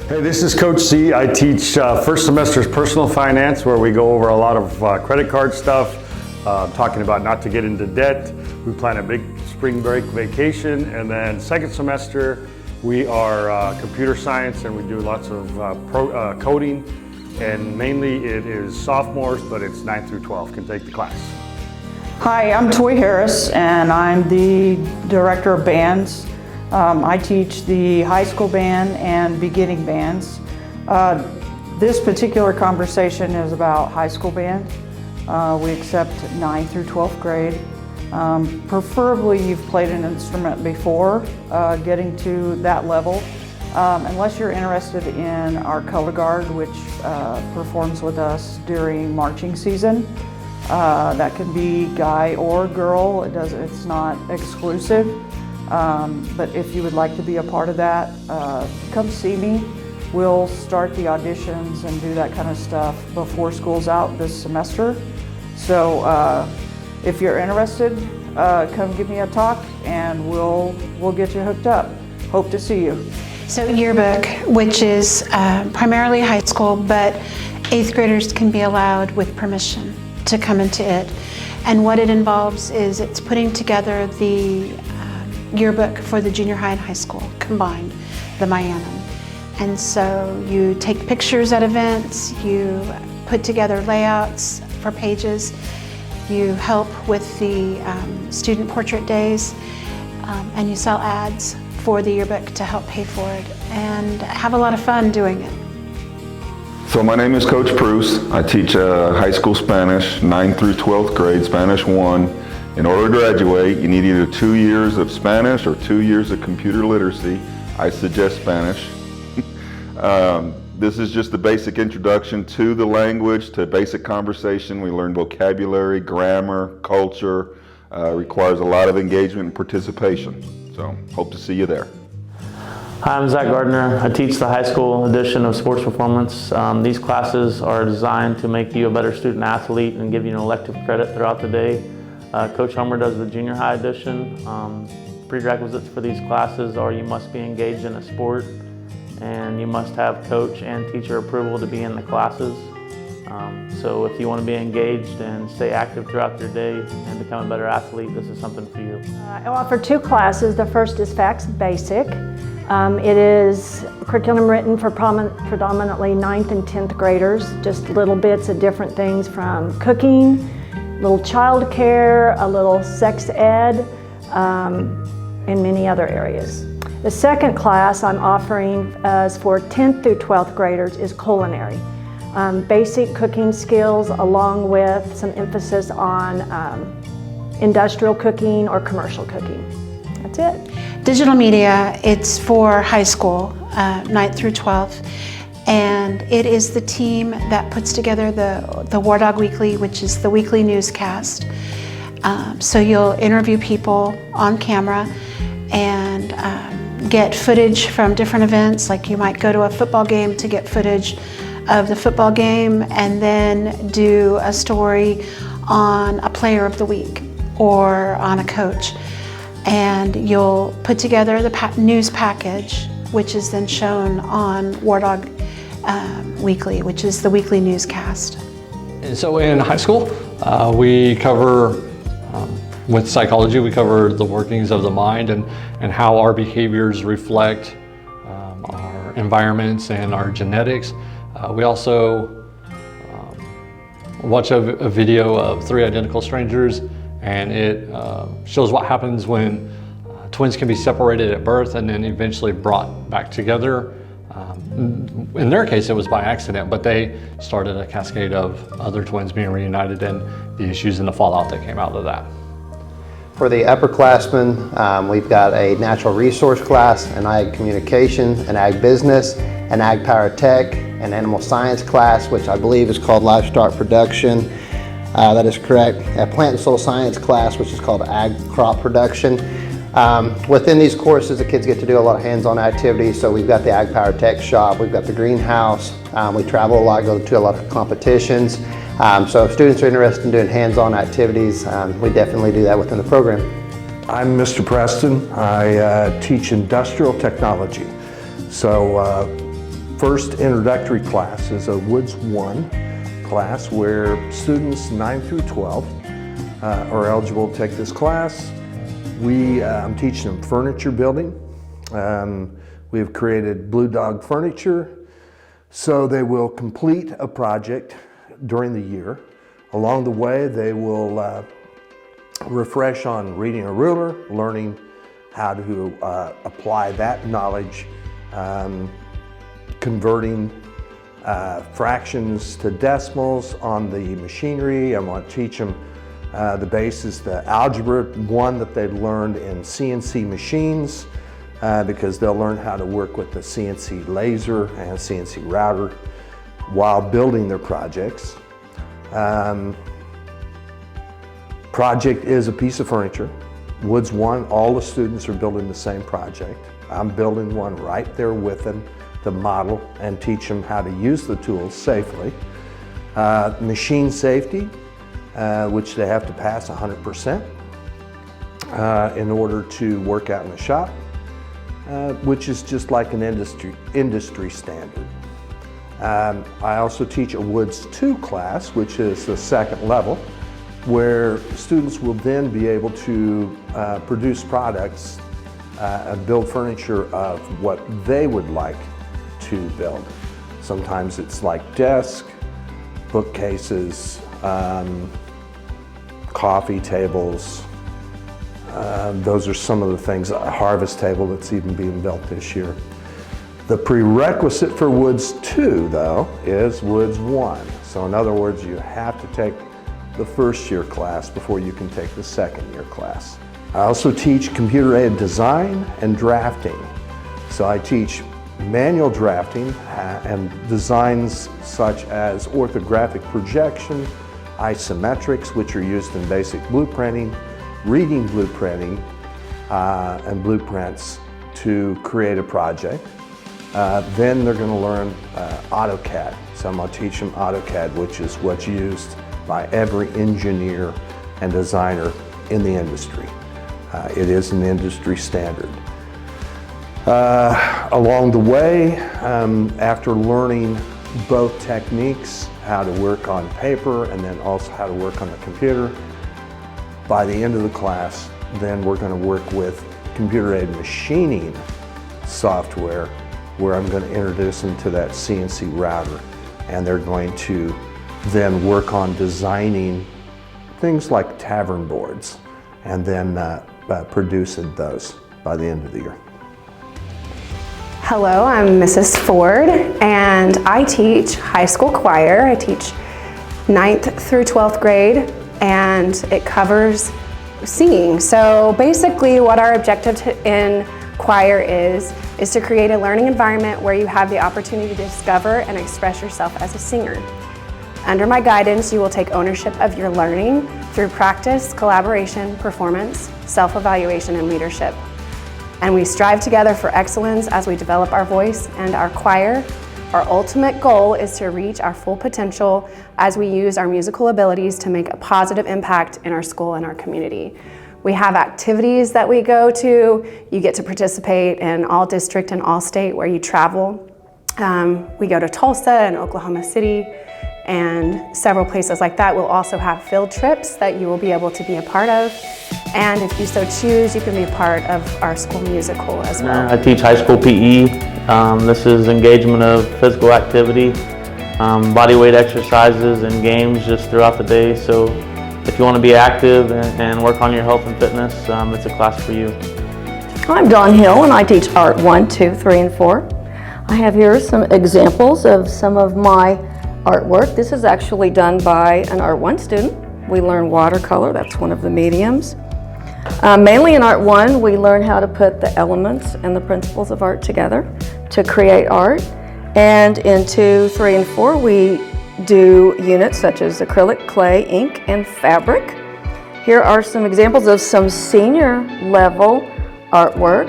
Hey, this is Coach C. I teach first semester's personal finance, where we go over a lot of credit card stuff, talking about not to get into debt. We plan a big spring break vacation, and then second semester we are computer science, and we do lots of coding, and mainly it is sophomores, but it's 9 through 12 can take the class. Hi, I'm Toy Harris, and I'm the director of bands. I teach the high school band and beginning bands. This particular conversation is about high school band. We accept 9th through 12th grade. Preferably you've played an instrument before getting to that level. Unless you're interested in our color guard, which performs with us during marching season. That can be guy or girl. It's not exclusive. But if you would like to be a part of that, come see me. We'll start the auditions and do that kind of stuff before school's out this semester. So if you're interested, come give me a talk and we'll get you hooked up. Hope to see you. So yearbook, which is primarily high school, but 8th graders can be allowed with permission to come into it. And what it involves is it's putting together the yearbook for the junior high and high school combined, the Miami. And so you take pictures at events, you put together layouts for pages, you help with the student portrait days, and you sell ads for the yearbook to help pay for it, and have a lot of fun doing it. So my name is Coach Bruce. I teach high school Spanish, 9th through 12th grade, Spanish 1. In order to graduate, you need either 2 years of Spanish or 2 years of computer literacy. I suggest Spanish. This is just the basic introduction to the language, to basic conversation. We learn vocabulary, grammar, culture. Requires a lot of engagement and participation. So hope to see you there. Hi, I'm Zach Gardner. I teach the high school edition of sports performance. These classes are designed to make you a better student athlete and give you an elective credit throughout the day. Coach Homer does the junior high edition. Prerequisites for these classes are you must be engaged in a sport, and you must have coach and teacher approval to be in the classes. So if you want to be engaged and stay active throughout your day and become a better athlete, this is something for you. I offer 2 classes. The first is Facts Basic. It is curriculum written for predominantly 9th and 10th graders, just little bits of different things from cooking, little child care, a little sex ed, and many other areas. The second class I'm offering for 10th through 12th graders is culinary. Basic cooking skills along with some emphasis on industrial cooking or commercial cooking. That's it. Digital media, it's for high school, 9th through 12th. And it is the team that puts together the War Dog Weekly, which is the weekly newscast. So you'll interview people on camera and get footage from different events, like you might go to a football game to get footage of the football game, and then do a story on a player of the week or on a coach. And you'll put together the news package, which is then shown on War Dog Weekly, which is the weekly newscast. And so in high school, we cover, with psychology, we cover the workings of the mind and how our behaviors reflect our environments and our genetics. We also watch a video of 3 identical strangers, and it shows what happens when twins can be separated at birth and then eventually brought back together. In their case, it was by accident, but they started a cascade of other twins being reunited and the issues and the fallout that came out of that. For the upperclassmen, we've got a natural resource class, an ag communication, an ag business, an ag power tech, an animal science class, which I believe is called livestock production. That is correct. A plant and soil science class, which is called ag crop production. Within these courses, the kids get to do a lot of hands-on activities. So we've got the ag power tech shop, we've got the greenhouse. We travel a lot, go to a lot of competitions. So if students are interested in doing hands-on activities, we definitely do that within the program. I'm Mr. Preston. I teach industrial technology. So first introductory class is a Woods 1 class where students 9 through 12 are eligible to take this class. I'm teaching them furniture building. We have created Blue Dog furniture, so they will complete a project during the year. Along the way, they will refresh on reading a ruler, learning how to apply that knowledge, converting fractions to decimals on the machinery. I want to teach them the basis, the algebra 1 that they've learned in CNC machines, because they'll learn how to work with the CNC laser and CNC router while building their projects. Project is a piece of furniture. Woods 1, all the students are building the same project. I'm building one right there with them to model and teach them how to use the tools safely. Machine safety, which they have to pass 100% in order to work out in the shop, which is just like an industry standard. I also teach a Woods 2 class, which is the second level, where students will then be able to produce products and build furniture of what they would like to build. Sometimes it's like desks, bookcases, coffee tables. Those are some of the things, a harvest table that's even being built this year. The prerequisite for Woods 2, though, is Woods 1. So in other words, you have to take the first year class before you can take the second year class. I also teach computer-aided design and drafting. So I teach manual drafting and designs such as orthographic projection, isometrics, which are used in basic blueprinting, reading blueprinting, and blueprints to create a project. Then they're going to learn AutoCAD. So I'm going to teach them AutoCAD, which is what's used by every engineer and designer in the industry. It is an industry standard. Along the way, after learning both techniques, how to work on paper and then also how to work on the computer, by the end of the class, then we're going to work with computer-aided machining software, where I'm going to introduce them to that CNC router, and they're going to then work on designing things like tavern boards and then producing those by the end of the year. Hello, I'm Mrs. Ford, and I teach high school choir. I teach 9th through 12th grade, and it covers singing. So basically what our objective in choir is to create a learning environment where you have the opportunity to discover and express yourself as a singer. Under my guidance, you will take ownership of your learning through practice, collaboration, performance, self-evaluation, and leadership. And we strive together for excellence as we develop our voice and our choir. Our ultimate goal is to reach our full potential as we use our musical abilities to make a positive impact in our school and our community. We have activities that we go to. You get to participate in all district and all state where you travel. We go to Tulsa and Oklahoma City and several places like that. We'll also have field trips that you will be able to be a part of. And if you so choose, you can be a part of our school musical as well. I teach high school PE. This is engagement of physical activity, body weight exercises and games just throughout the day. So if you want to be active and work on your health and fitness, it's a class for you. I'm Dawn Hill, and I teach Art 1, 2, 3, and 4. I have here some examples of some of my artwork. This is actually done by an Art 1 student. We learn watercolor, that's one of the mediums. Mainly in Art 1, we learn how to put the elements and the principles of art together to create art. And in 2, 3, and 4, we do units such as acrylic, clay, ink, and fabric. Here are some examples of some senior level artwork.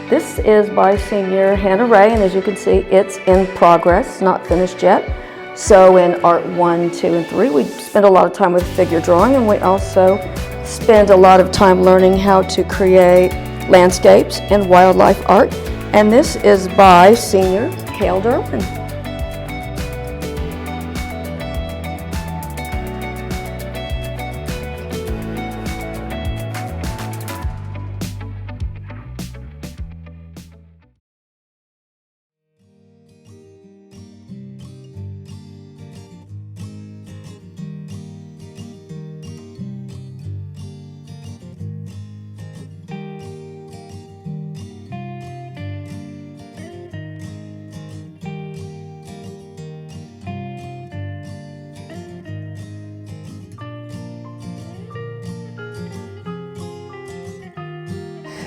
This is by senior Hannah Ray, and as you can see, it's in progress, not finished yet. So in Art 1, 2, and 3, we spend a lot of time with figure drawing, and we also spend a lot of time learning how to create landscapes and wildlife art. And this is by senior Kale Derwin.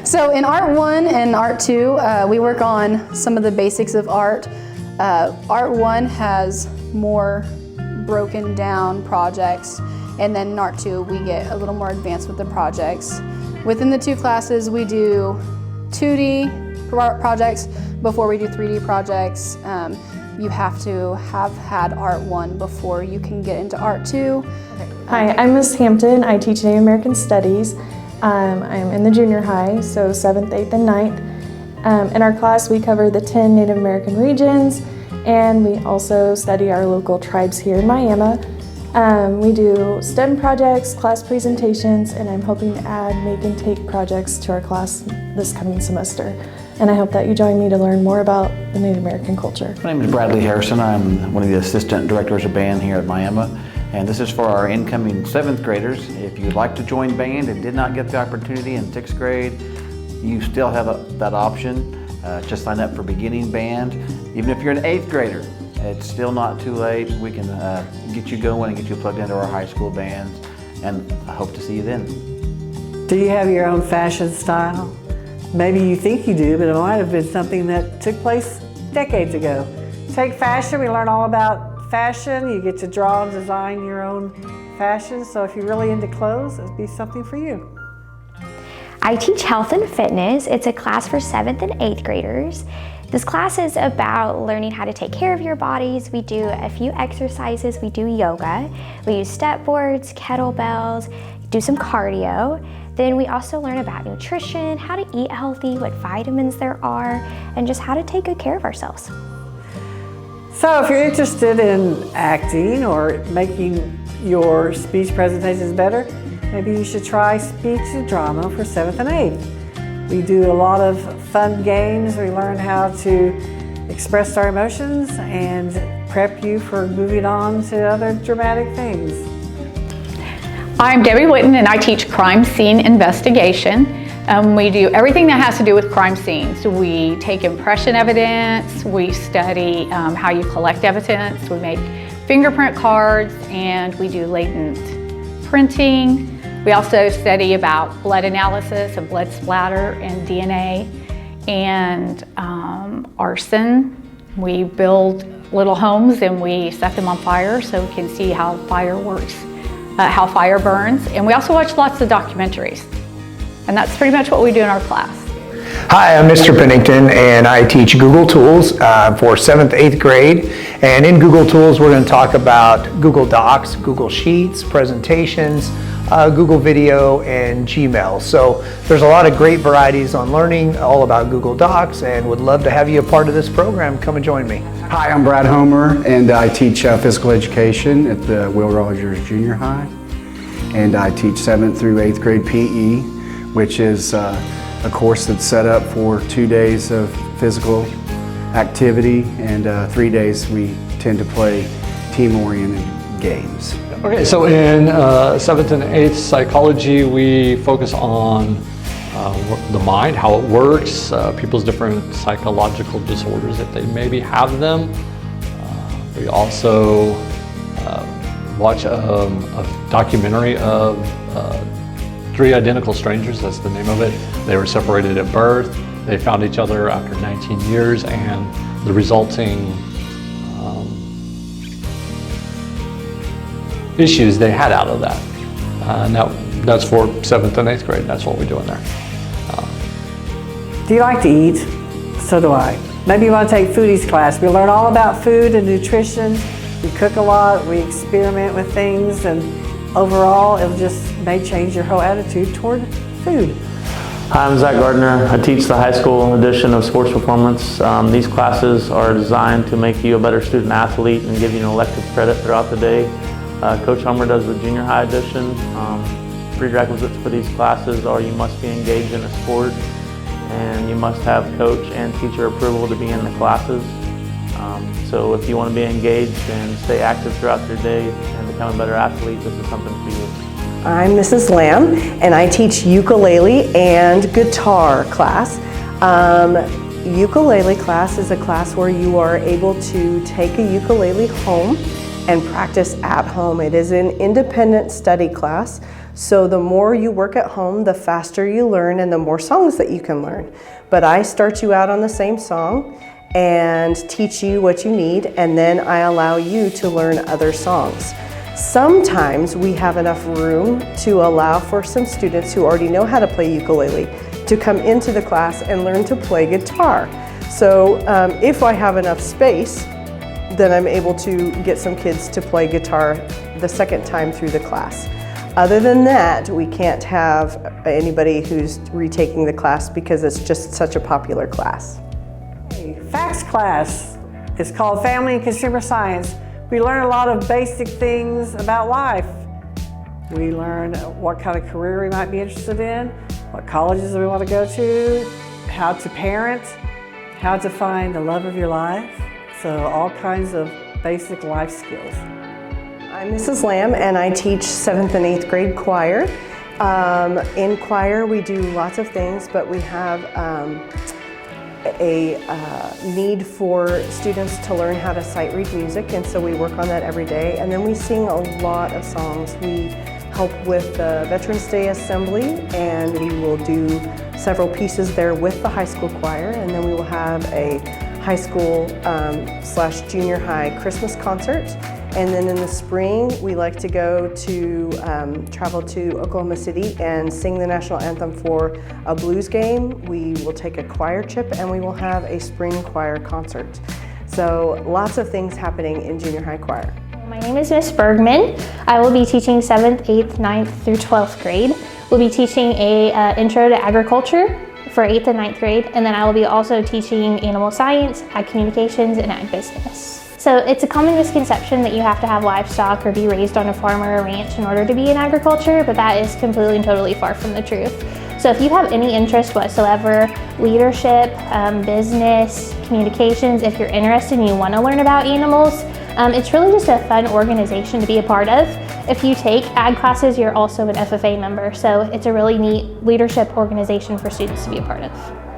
So in Art 1 and Art 2, we work on some of the basics of art. Art 1 has more broken down projects, and then in Art 2 we get a little more advanced with the projects. Within the two classes we do 2D projects before we do 3D projects. You have to have had Art 1 before you can get into Art 2. Hi, I'm Miss Hampton. I teach Native American Studies. I'm in the junior high, so 7th, 8th, and 9th. In our class, we cover the 10 Native American regions, and we also study our local tribes here in Miami. We do STEM projects, class presentations, and I'm hoping to add make and take projects to our class this coming semester. And I hope that you join me to learn more about the Native American culture. My name is Bradley Harrison. I'm one of the assistant directors of band here at Miami. And this is for our incoming 7th graders. If you'd like to join band and did not get the opportunity in 6th grade, you still have that option. Just sign up for beginning band. Even if you're an 8th grader, it's still not too late. We can get you going and get you plugged into our high school bands. And I hope to see you then. Do you have your own fashion style? Maybe you think you do, but it might have been something that took place decades ago. Take fashion, we learn all about fashion. You get to draw and design your own fashion. So if you're really into clothes, it'd be something for you. I teach health and fitness. It's a class for 7th and 8th graders. This class is about learning how to take care of your bodies. We do a few exercises. We do yoga. We use step boards, kettlebells, do some cardio. Then we also learn about nutrition, how to eat healthy, what vitamins there are, and just how to take good care of ourselves. So if you're interested in acting or making your speech presentations better, maybe you should try speech and drama for 7th and 8th. We do a lot of fun games. We learn how to express our emotions and prep you for moving on to other dramatic things. I'm Debbie Witten and I teach crime scene investigation. We do everything that has to do with crime scenes. We take impression evidence, we study how you collect evidence, we make fingerprint cards, and we do latent printing. We also study about blood analysis of blood splatter and DNA and arson. We build little homes and we set them on fire so we can see how fire works, how fire burns. And we also watch lots of documentaries. And that's pretty much what we do in our class. Hi, I'm Mr. Pennington and I teach Google Tools for 7th, 8th grade. And in Google Tools, we're going to talk about Google Docs, Google Sheets, presentations, Google Video, and Gmail. So there's a lot of great varieties on learning all about Google Docs and would love to have you a part of this program. Come and join me. Hi, I'm Brad Homer and I teach physical education at the Will Rogers Junior High. And I teach 7th through 8th grade PE, which is a course that's set up for 2 days of physical activity and 3 days we tend to play team-oriented games. Okay, so in 7th and 8th psychology, we focus on the mind, how it works, people's different psychological disorders if they maybe have them. We also watch a documentary of 3 identical strangers, that's the name of it. They were separated at birth. They found each other after 19 years and the resulting issues they had out of that. Now, that's for 7th and 8th grade. That's what we do in there. Do you like to eat? So do I. Maybe you want to take foodies class. We learn all about food and nutrition. We cook a lot, we experiment with things, and overall it just may change your whole attitude toward food. Hi, I'm Zach Gardner. I teach the high school edition of sports performance. These classes are designed to make you a better student athlete and give you an elective credit throughout the day. Coach Homer does the junior high edition. Prerequisites for these classes are you must be engaged in a sport and you must have coach and teacher approval to be in the classes. So if you want to be engaged and stay active throughout your day and become a better athlete, this is something for you. I'm Mrs. Lamb, and I teach ukulele and guitar class. Ukulele class is a class where you are able to take a ukulele home and practice at home. It is an independent study class, so the more you work at home, the faster you learn and the more songs that you can learn. But I start you out on the same song and teach you what you need, and then I allow you to learn other songs. Sometimes we have enough room to allow for some students who already know how to play ukulele to come into the class and learn to play guitar. So if I have enough space, then I'm able to get some kids to play guitar the second time through the class. Other than that, we can't have anybody who's retaking the class because it's just such a popular class. Facts class is called Family and Consumer Science. We learn a lot of basic things about life. We learn what kind of career we might be interested in, what colleges we want to go to, how to parent, how to find the love of your life. So all kinds of basic life skills. I'm Mrs. Lamb, and I teach 7th and 8th grade choir. In choir we do lots of things, but we have a need for students to learn how to sight read music, and so we work on that every day. And then we sing a lot of songs. We help with the Veterans Day Assembly, and we will do several pieces there with the high school choir, and then we will have a high school / junior high Christmas concert. And then in the spring, we like to go to travel to Oklahoma City and sing the national anthem for a blues game. We will take a choir trip, and we will have a spring choir concert. So lots of things happening in junior high choir. My name is Miss Bergman. I will be teaching 7th, 8th, 9th through 12th grade. We'll be teaching a intro to agriculture for 8th and 9th grade, and then I will be also teaching animal science, ag communications, and ag business. So it's a common misconception that you have to have livestock or be raised on a farm or a ranch in order to be in agriculture, but that is completely and totally far from the truth. So if you have any interest whatsoever, leadership, business, communications, if you're interested and you want to learn about animals, it's really just a fun organization to be a part of. If you take ag classes, you're also an FFA member, so it's a really neat leadership organization for students to be a part of.